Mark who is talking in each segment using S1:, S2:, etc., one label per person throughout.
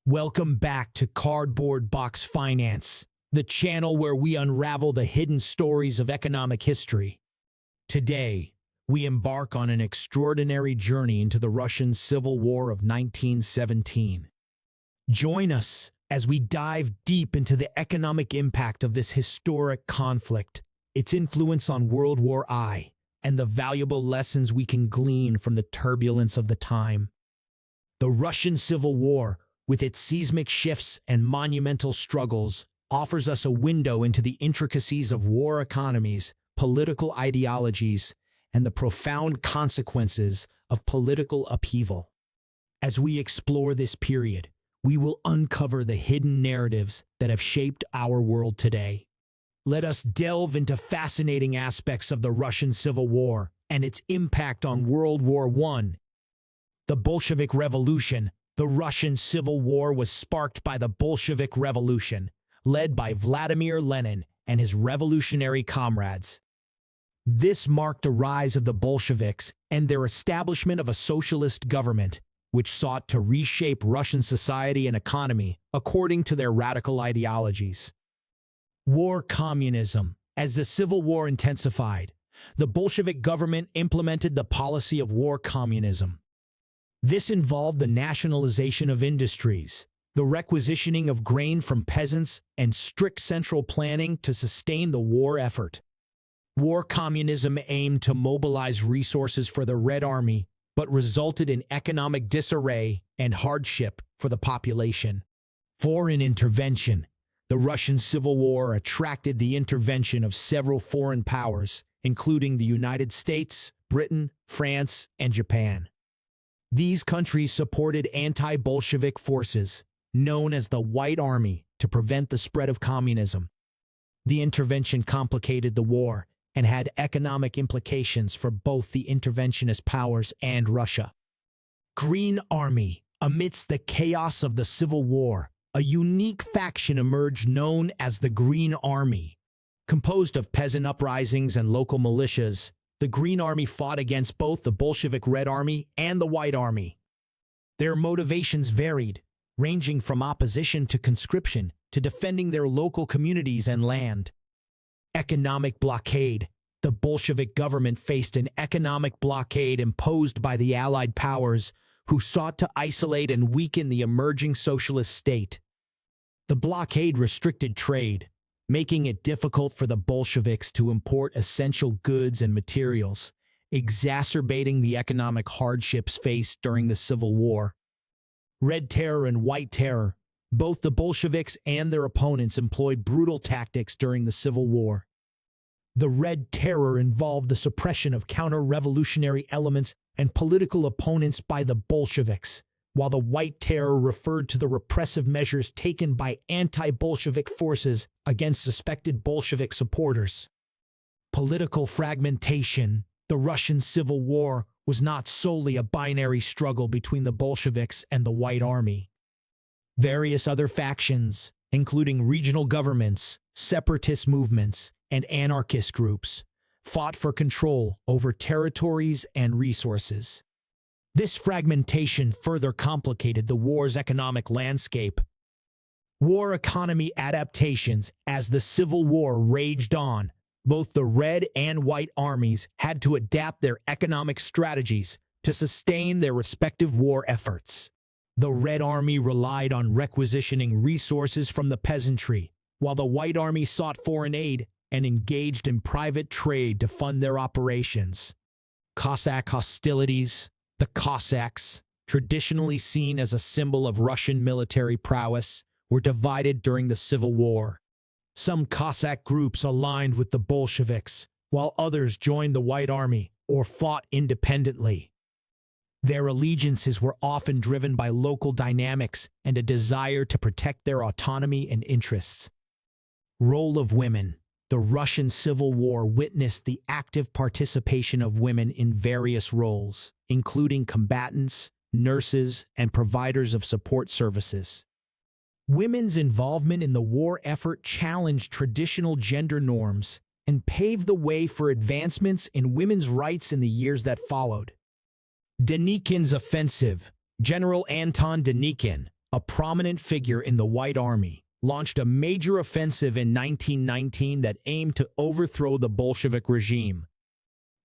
S1: Welcome back to Cardboard Box Finance, the channel where we unravel the hidden stories of economic history. Today, we embark on an extraordinary journey into the Russian Civil War of 1917. Join us as we dive deep into the economic impact of this historic conflict, its influence on World War I, and the valuable lessons we can glean from the turbulence of the time. The Russian Civil War, with its seismic shifts and monumental struggles, offers us a window into the intricacies of war economies, political ideologies, and the profound consequences of political upheaval. As we explore this period, we will uncover the hidden narratives that have shaped our world today. Let us delve into fascinating aspects of the Russian Civil War and its impact on World War I. The Bolshevik Revolution. The Russian Civil War was sparked by the Bolshevik Revolution, led by Vladimir Lenin and his revolutionary comrades. This marked the rise of the Bolsheviks and their establishment of a socialist government, which sought to reshape Russian society and economy according to their radical ideologies. War Communism. As the Civil War intensified, the Bolshevik government implemented the policy of war communism. This involved the nationalization of industries, the requisitioning of grain from peasants, and strict central planning to sustain the war effort. War communism aimed to mobilize resources for the Red Army, but resulted in economic disarray and hardship for the population. Foreign intervention. The Russian Civil War attracted the intervention of several foreign powers, including the United States, Britain, France, and Japan. These countries supported anti-Bolshevik forces, known as the White Army, to prevent the spread of communism. The intervention complicated the war and had economic implications for both the interventionist powers and Russia. Green Army. Amidst the chaos of the Civil War, a unique faction emerged known as the Green Army. Composed of peasant uprisings and local militias, the Green Army fought against both the Bolshevik Red Army and the White Army. Their motivations varied, ranging from opposition to conscription to defending their local communities and land. Economic blockade. The Bolshevik government faced an economic blockade imposed by the Allied powers, who sought to isolate and weaken the emerging socialist state. The blockade restricted trade, making it difficult for the Bolsheviks to import essential goods and materials, exacerbating the economic hardships faced during the Civil War. Red Terror and White Terror. Both the Bolsheviks and their opponents employed brutal tactics during the Civil War. The Red Terror involved the suppression of counter-revolutionary elements and political opponents by the Bolsheviks, while the White Terror referred to the repressive measures taken by anti-Bolshevik forces against suspected Bolshevik supporters. Political fragmentation. The Russian Civil War was not solely a binary struggle between the Bolsheviks and the White Army. Various other factions, including regional governments, separatist movements, and anarchist groups, fought for control over territories and resources. This fragmentation further complicated the war's economic landscape. War economy adaptations. As the Civil War raged on, both the Red and White armies had to adapt their economic strategies to sustain their respective war efforts. The Red Army relied on requisitioning resources from the peasantry, while the White Army sought foreign aid and engaged in private trade to fund their operations. Cossack hostilities. The Cossacks, traditionally seen as a symbol of Russian military prowess, were divided during the Civil War. Some Cossack groups aligned with the Bolsheviks, while others joined the White Army or fought independently. Their allegiances were often driven by local dynamics and a desire to protect their autonomy and interests. Role of women. The Russian Civil War witnessed the active participation of women in various roles, including combatants, nurses, and providers of support services. Women's involvement in the war effort challenged traditional gender norms and paved the way for advancements in women's rights in the years that followed. Denikin's offensive. General Anton Denikin, a prominent figure in the White Army, launched a major offensive in 1919 that aimed to overthrow the Bolshevik regime.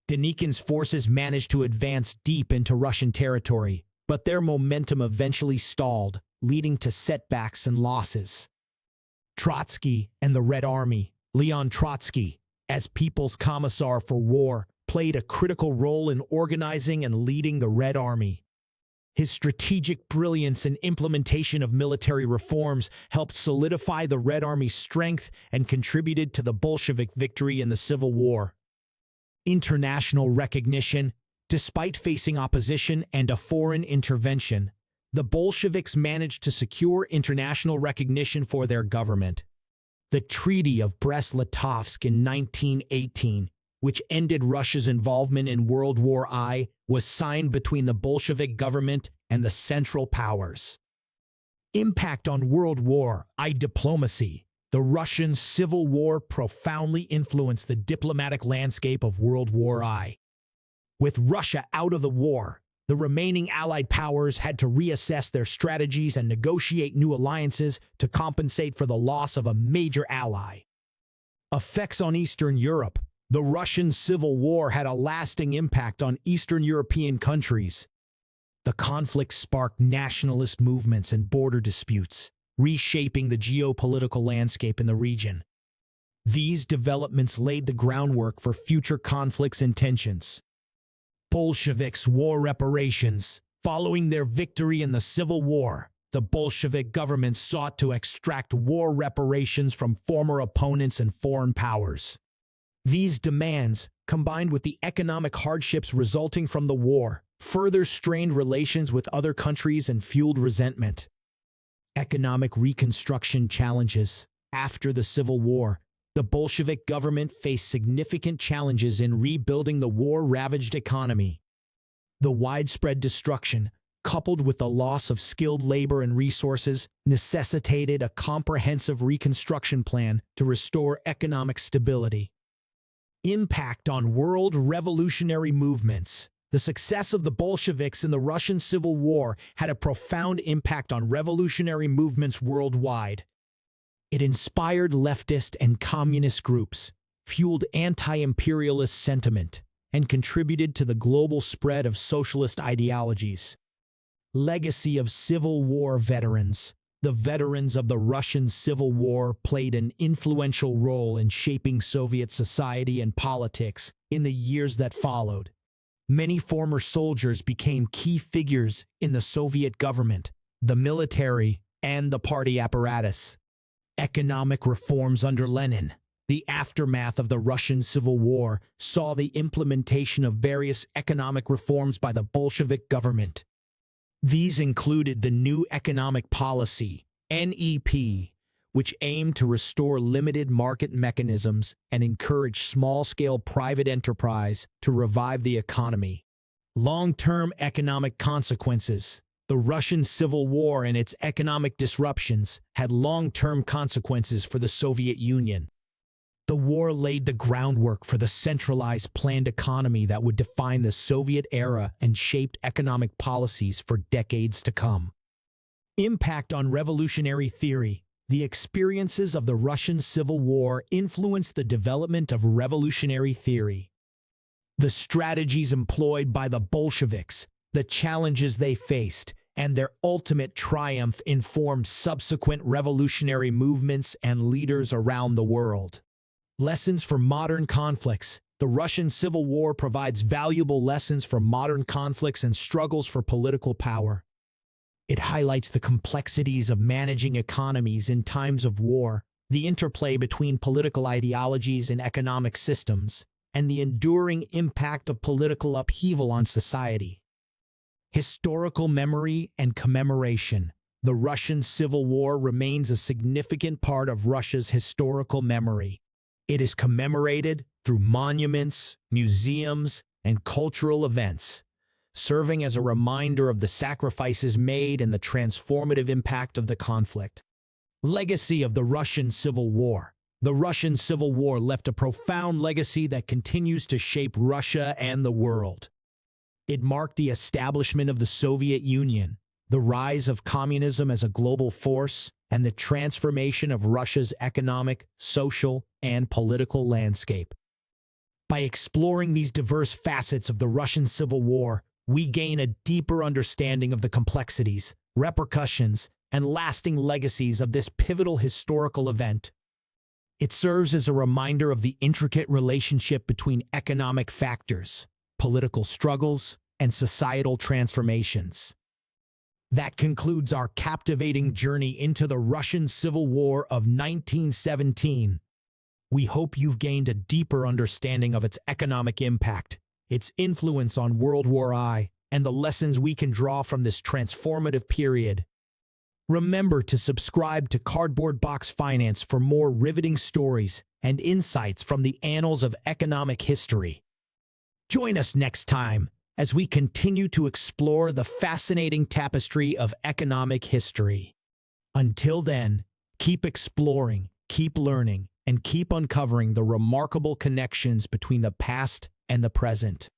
S1: Denikin's forces managed to advance deep into Russian territory, but their momentum eventually stalled, leading to setbacks and losses. Trotsky and the Red Army. Leon Trotsky, as People's Commissar for War, played a critical role in organizing and leading the Red Army. His strategic brilliance and implementation of military reforms helped solidify the Red Army's strength and contributed to the Bolshevik victory in the Civil War. International recognition. Despite facing opposition and a foreign intervention, the Bolsheviks managed to secure international recognition for their government. The Treaty of Brest-Litovsk in 1918, which ended Russia's involvement in World War I, was signed between the Bolshevik government and the Central Powers. Impact on World War I diplomacy. The Russian Civil War profoundly influenced the diplomatic landscape of World War I. With Russia out of the war, the remaining Allied powers had to reassess their strategies and negotiate new alliances to compensate for the loss of a major ally. Effects on Eastern Europe. The Russian Civil War had a lasting impact on Eastern European countries. The conflict sparked nationalist movements and border disputes, reshaping the geopolitical landscape in the region. These developments laid the groundwork for future conflicts and tensions. Bolsheviks' war reparations. Following their victory in the Civil War, the Bolshevik government sought to extract war reparations from former opponents and foreign powers. These demands, combined with the economic hardships resulting from the war, further strained relations with other countries and fueled resentment. Economic reconstruction challenges. After the Civil War, the Bolshevik government faced significant challenges in rebuilding the war-ravaged economy. The widespread destruction, coupled with the loss of skilled labor and resources, necessitated a comprehensive reconstruction plan to restore economic stability. Impact on world revolutionary movements. The success of the Bolsheviks in the Russian Civil War had a profound impact on revolutionary movements worldwide. It inspired leftist and communist groups, fueled anti-imperialist sentiment, and contributed to the global spread of socialist ideologies. Legacy of Civil War veterans. The veterans of the Russian Civil War played an influential role in shaping Soviet society and politics in the years that followed. Many former soldiers became key figures in the Soviet government, the military, and the party apparatus. Economic reforms under Lenin. The aftermath of the Russian Civil War saw the implementation of various economic reforms by the Bolshevik government. These included the New Economic Policy, NEP, which aimed to restore limited market mechanisms and encourage small-scale private enterprise to revive the economy. Long-term economic consequences. The Russian Civil War and its economic disruptions had long-term consequences for the Soviet Union. The war laid the groundwork for the centralized planned economy that would define the Soviet era and shaped economic policies for decades to come. Impact on revolutionary theory. The experiences of the Russian Civil War influenced the development of revolutionary theory. The strategies employed by the Bolsheviks, the challenges they faced, and their ultimate triumph informed subsequent revolutionary movements and leaders around the world. Lessons for modern conflicts. The Russian Civil War provides valuable lessons for modern conflicts and struggles for political power. It highlights the complexities of managing economies in times of war, the interplay between political ideologies and economic systems, and the enduring impact of political upheaval on society. Historical memory and commemoration. The Russian Civil War remains a significant part of Russia's historical memory. It is commemorated through monuments, museums, and cultural events, serving as a reminder of the sacrifices made and the transformative impact of the conflict. Legacy of the Russian Civil War. The Russian Civil War left a profound legacy that continues to shape Russia and the world. It marked the establishment of the Soviet Union, the rise of communism as a global force, and the transformation of Russia's economic, social, and political landscape. By exploring these diverse facets of the Russian Civil War, we gain a deeper understanding of the complexities, repercussions, and lasting legacies of this pivotal historical event. It serves as a reminder of the intricate relationship between economic factors, political struggles, and societal transformations. That concludes our captivating journey into the Russian Civil War of 1917. We hope you've gained a deeper understanding of its economic impact, its influence on World War I, and the lessons we can draw from this transformative period. Remember to subscribe to Cardboard Box Finance for more riveting stories and insights from the annals of economic history. Join us next time as we continue to explore the fascinating tapestry of economic history. Until then, keep exploring, keep learning, and keep uncovering the remarkable connections between the past and the present.